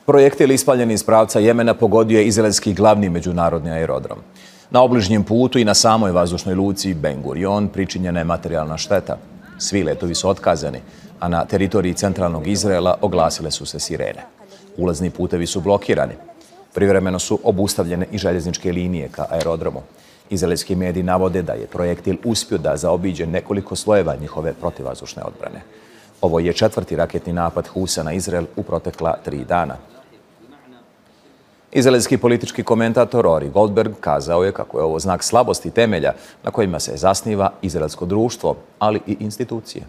Projektil ispaljen iz pravca Jemena pogodio je izraelski glavni međunarodni aerodrom. Na obližnjem putu i na samoj vazdušnoj luci Gurion pričinjena je materijalna šteta. Svi letovi su otkazani, a na teritoriji centralnog Izraela oglasile su se sirene. Ulazni putevi su blokirani. Privremeno su obustavljene i željezničke linije ka aerodromu. Izraelski mediji navode da je projektil uspio da zaobiđe nekoliko slojeva njihove protivvazdušne odbrane. Ovo je 4. raketni napad Husa na Izrael u protekla 3 dana. Izraelski politički komentator Ori Goldberg kazao je kako je ovo znak slabosti temelja na kojima se zasniva izraelsko društvo, ali i institucije.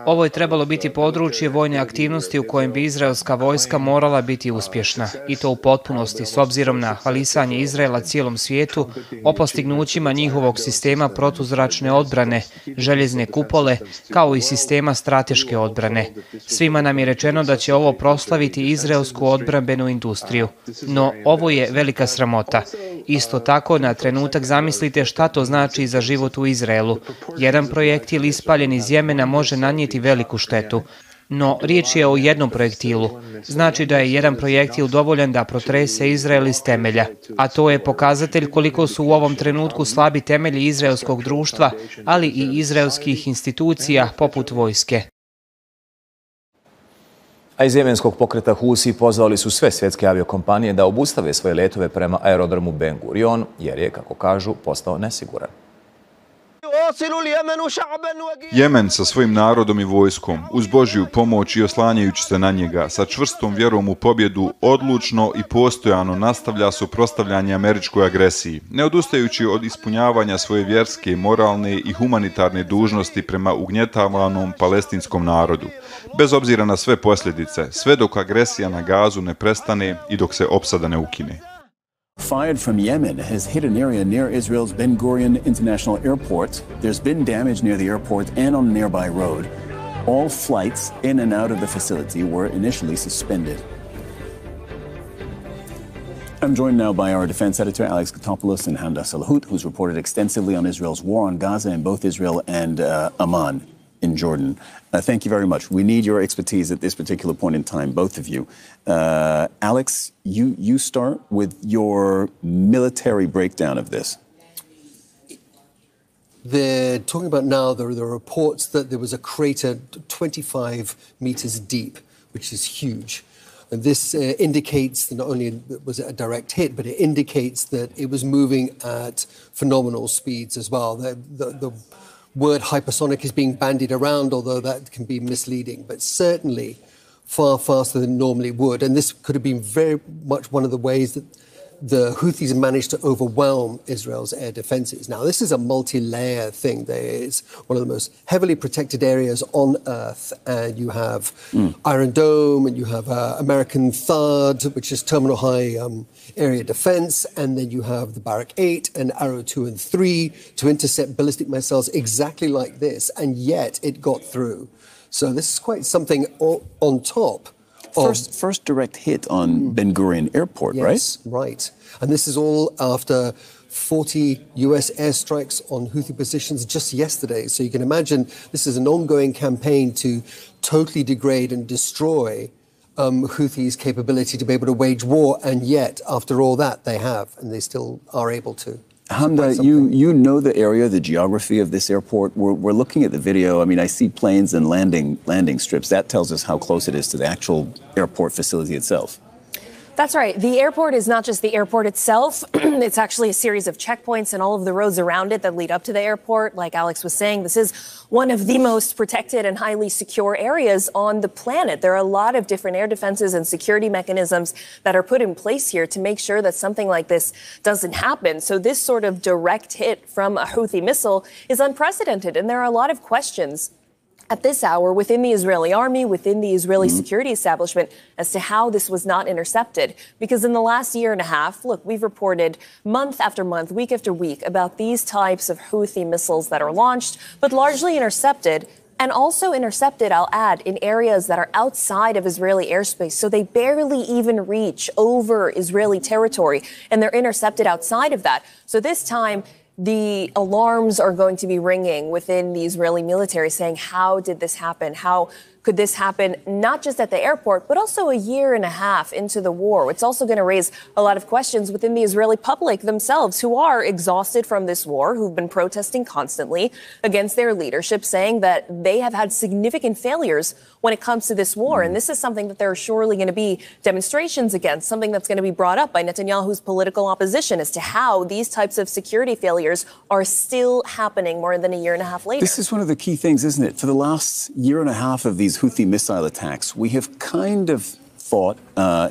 Ovo je trebalo biti područje vojne aktivnosti u kojem bi izraelska vojska morala biti uspješna, i to u potpunosti s obzirom na hvalisanje Izraela cijelom svijetu o postignućima njihovog sistema protuzračne odbrane, željezne kupole, kao i sistema strateške odbrane. Svima nam je rečeno da će ovo proslaviti izraelsku odbrambenu industriju, no ovo je velika sramota. Isto tako, na trenutak zamislite šta to znači za život u Izraelu. Jedan projektil ispaljen iz Jemena može nanijeti veliku štetu. No, riječ je o jednom projektilu. Znači da je jedan projektil dovoljan da protrese Izrael iz temelja. A to je pokazatelj koliko su u ovom trenutku slabi temelji izraelskog društva, ali i izraelskih institucija poput vojske. A iz jemenskog pokreta Husi pozvali su sve svjetske aviokompanije da obustave svoje letove prema aerodromu Gurion, jer je, kako kažu, postao nesiguran. Jemen sa svojim narodom i vojskom, uz Božju pomoć i oslanjajući se na njega, sa čvrstom vjerom u pobjedu, odlučno i postojano nastavlja suprotstavljanje američkoj agresiji, ne odustajući od ispunjavanja svoje vjerske, moralne i humanitarne dužnosti prema ugnjetavanom palestinskom narodu, bez obzira na sve posljedice, sve dok agresija na Gazu ne prestane i dok se opsada ne ukine. Fired from Yemen has hit an area near Israel's Ben Gurion International Airport. There's been damage near the airport and on a nearby road. All flights in and out of the facility were initially suspended. I'm joined now by our defense editor, Alex Katopoulos, and Hamda Salahut, who's reported extensively on Israel's war on Gaza in both Israel and Amman in Jordan. Thank you very much. We need your expertise at this particular point in time, both of you. Alex, you start with your military breakdown of this. They're talking about now, there are reports that there was a crater 25 meters deep, which is huge. And this indicates that not only was it a direct hit, but it indicates that it was moving at phenomenal speeds as well. The word hypersonic is being bandied around, although that can be misleading, but certainly far faster than normally would. And this could have been very much one of the ways that the Houthis managed to overwhelm Israel's air defenses. Now, this is a multi-layer thing. It's one of the most heavily protected areas on Earth. And you have Iron Dome, and you have American THAAD, which is Terminal High Area Defense. And then you have the Barrack 8 and Arrow 2 and 3 to intercept ballistic missiles exactly like this. And yet it got through. So this is quite something on top. First direct hit on Ben Gurion Airport, right? Yes, right. And this is all after 40 US airstrikes on Houthi positions just yesterday. So you can imagine this is an ongoing campaign to totally degrade and destroy Houthis' capability to be able to wage war. And yet, after all that, they have, and they still are able to. Hamda, you know the area, the geography of this airport. We're looking at the video. I mean, I see planes and landing strips. That tells us how close it is to the actual airport facility itself. That's right. The airport is not just the airport itself. It's actually a series of checkpoints and all of the roads around it that lead up to the airport. Like Alex was saying, this is one of the most protected and highly secure areas on the planet. There are a lot of different air defenses and security mechanisms that are put in place here to make sure that something like this doesn't happen. So this sort of direct hit from a Houthi missile is unprecedented. And there are a lot of questions at this hour within the Israeli army, within the Israeli security establishment, as to how this was not intercepted. Because in the last year and a half, look, we've reported month after month, week after week, about these types of Houthi missiles that are launched, but largely intercepted. And also intercepted, I'll add, in areas that are outside of Israeli airspace. So they barely even reach over Israeli territory, and they're intercepted outside of that. So this time, the alarms are going to be ringing within the Israeli military saying, how did this happen? How could this happen not just at the airport, but also a year and a half into the war? It's also going to raise a lot of questions within the Israeli public themselves, who are exhausted from this war, who've been protesting constantly against their leadership, saying that they have had significant failures when it comes to this war. And this is something that there are surely going to be demonstrations against, something that's going to be brought up by Netanyahu's political opposition as to how these types of security failures are still happening more than a year and a half later. This is one of the key things, isn't it? For the last year and a half of these Houthi missile attacks, we have kind of thought,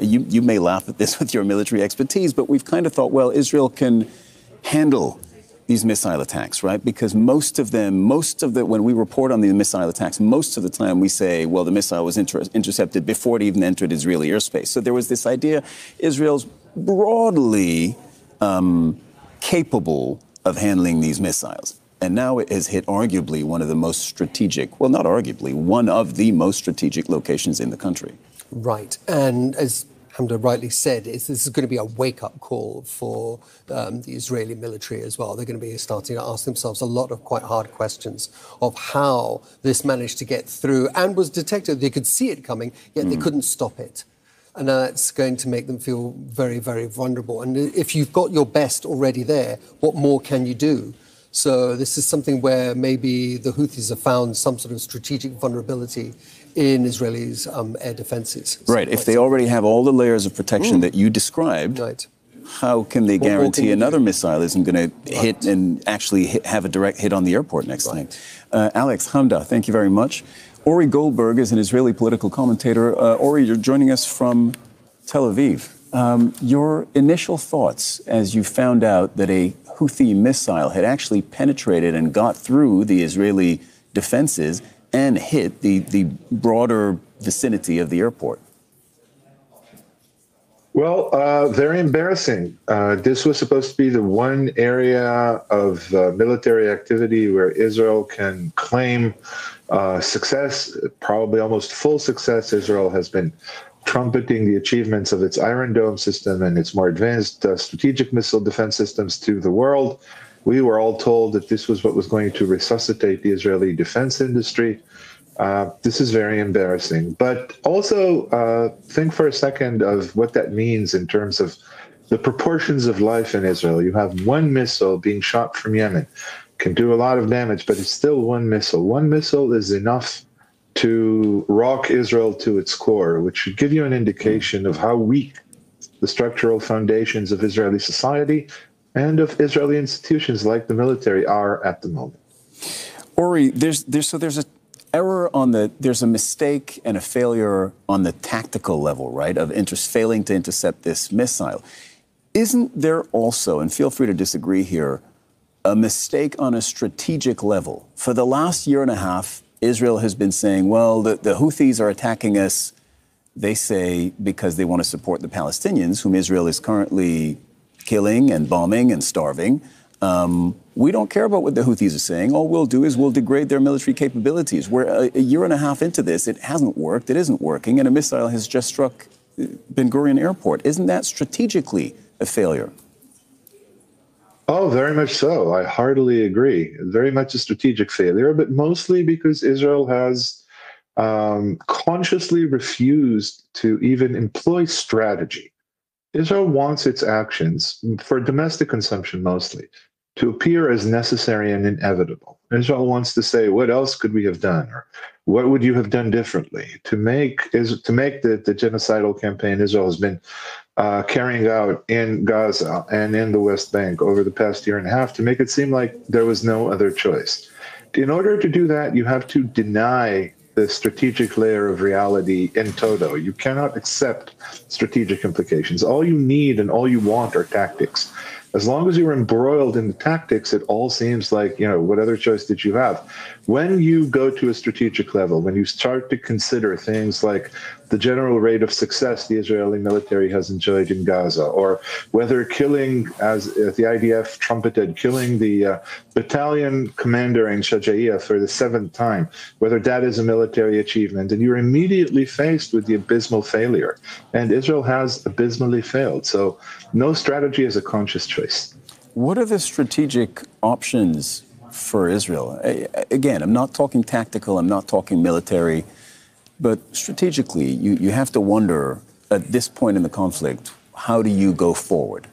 you may laugh at this with your military expertise, but we've kind of thought, well, Israel can handle these missile attacks, right? Because when we report on the missile attacks, most of the time we say, well, the missile was intercepted before it even entered Israeli airspace. So there was this idea Israel's broadly capable of handling these missiles. And now it has hit arguably one of the most strategic, well, not arguably, one of the most strategic locations in the country. Right. And as Hamda rightly said, this is going to be a wake-up call for the Israeli military as well. They're going to be starting to ask themselves a lot of quite hard questions of how this managed to get through and was detected. They could see it coming, yet they couldn't stop it. And that's going to make them feel very, very vulnerable. And if you've got your best already there, what more can you do? So this is something where maybe the Houthis have found some sort of strategic vulnerability in Israelis' air defenses. Right. If they already have all the layers of protection that you described, how can they guarantee another missile isn't going to hit and actually have a direct hit on the airport next time? Alex, Hamda, thank you very much. Ori Goldberg is an Israeli political commentator. Ori, you're joining us from Tel Aviv. Your initial thoughts as you found out that a Houthi missile had actually penetrated and got through the Israeli defenses and hit the broader vicinity of the airport? Well, very embarrassing. This was supposed to be the one area of military activity where Israel can claim success, probably almost full success. Israel has been trumpeting the achievements of its Iron Dome system and its more advanced strategic missile defense systems to the world. We were all told that this was what was going to resuscitate the Israeli defense industry. This is very embarrassing. But also think for a second of what that means in terms of the proportions of life in Israel. You have one missile being shot from Yemen, can do a lot of damage, but it's still one missile. One missile is enough to rock Israel to its core, which should give you an indication of how weak the structural foundations of Israeli society and of Israeli institutions like the military are at the moment. Ori, there's a error on there's a mistake and a failure on the tactical level, right, of failing to intercept this missile. Isn't there also, and feel free to disagree here, a mistake on a strategic level? For the last year and a half, Israel has been saying, well, the Houthis are attacking us, they say, because they want to support the Palestinians, whom Israel is currently killing and bombing and starving. We don't care about what the Houthis are saying. All we'll do is we'll degrade their military capabilities. We're a year and a half into this. It hasn't worked. It isn't working. And a missile has just struck Ben Gurion Airport. Isn't that strategically a failure? Oh, very much so. I heartily agree. Very much a strategic failure, but mostly because Israel has consciously refused to even employ strategy. Israel wants its actions, for domestic consumption mostly, to appear as necessary and inevitable. Israel wants to say, what else could we have done? Or what would you have done differently? To make the genocidal campaign Israel has been carrying out in Gaza and in the West Bank over the past year and a half, to make it seem like there was no other choice. In order to do that, you have to deny the strategic layer of reality in toto. You cannot accept strategic implications. All you need and all you want are tactics. As long as you're embroiled in the tactics, it all seems like, what other choice did you have? When you go to a strategic level, when you start to consider things like the general rate of success the Israeli military has enjoyed in Gaza, or whether killing, as the IDF trumpeted, killing the battalion commander in Shajaiya for the 7th time, whether that is a military achievement, and you're immediately faced with the abysmal failure. And Israel has abysmally failed. So no strategy is a conscious choice. What are the strategic options for Israel? Again, I'm not talking tactical, I'm not talking military. But strategically, you have to wonder, at this point in the conflict, how do you go forward?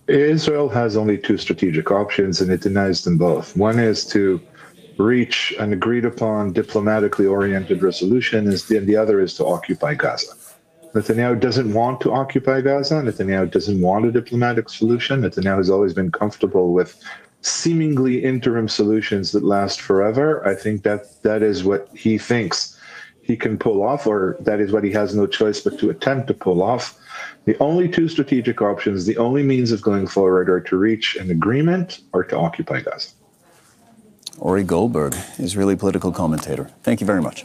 Israel has only two strategic options, and it denies them both. One is to reach an agreed-upon, diplomatically oriented resolution, and the other is to occupy Gaza. Netanyahu doesn't want to occupy Gaza. Netanyahu doesn't want a diplomatic solution. Netanyahu has always been comfortable with seemingly interim solutions that last forever. I think that is what he thinks he can pull off, or that is what he has no choice but to attempt to pull off. The only two strategic options, the only means of going forward, are to reach an agreement or to occupy Gaza. Ori Goldberg, Israeli political commentator. Thank you very much.